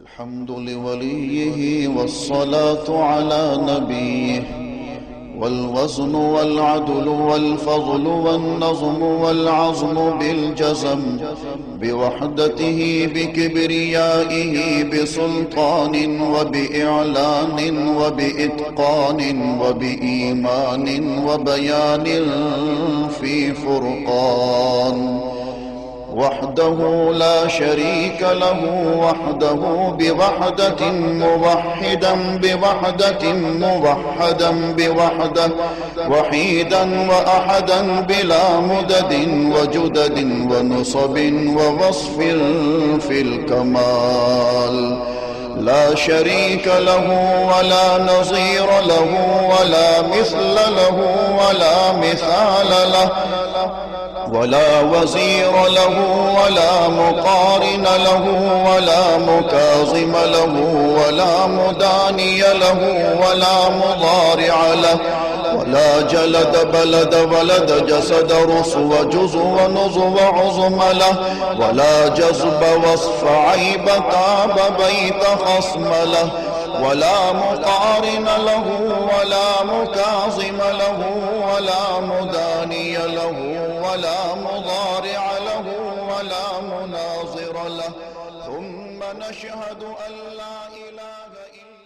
الحمد لوليه والصلاة على نبيه، والوزن والعدل والفضل والنظم والعظم بالجزم، بوحدته بكبريائه بسلطان وبإعلان وبإتقان وبإيمان وبيان في فرقان، وحده لا شريك له، وحده بوحدة موحدا بوحدة موحدا بوحدة، وحيدا وأحدا بلا مدد وجدد ونصب ووصف في الكمال، لا شريك له ولا نظير له ولا مثل له ولا مثال له، ولا وزير له ولا مقارن له ولا مكاظم له ولا مداني له ولا مضارع له، ولا جلد بلد ولد جسد رسو جزو ونزو عظم له، ولا جذب وصف عيب تاب بيت خصم له، ولا مقارن له ولا مكاظم له ولا مداني له ولا مضارع له ولا مناظر له، ثم نشهد أن لا إله إلا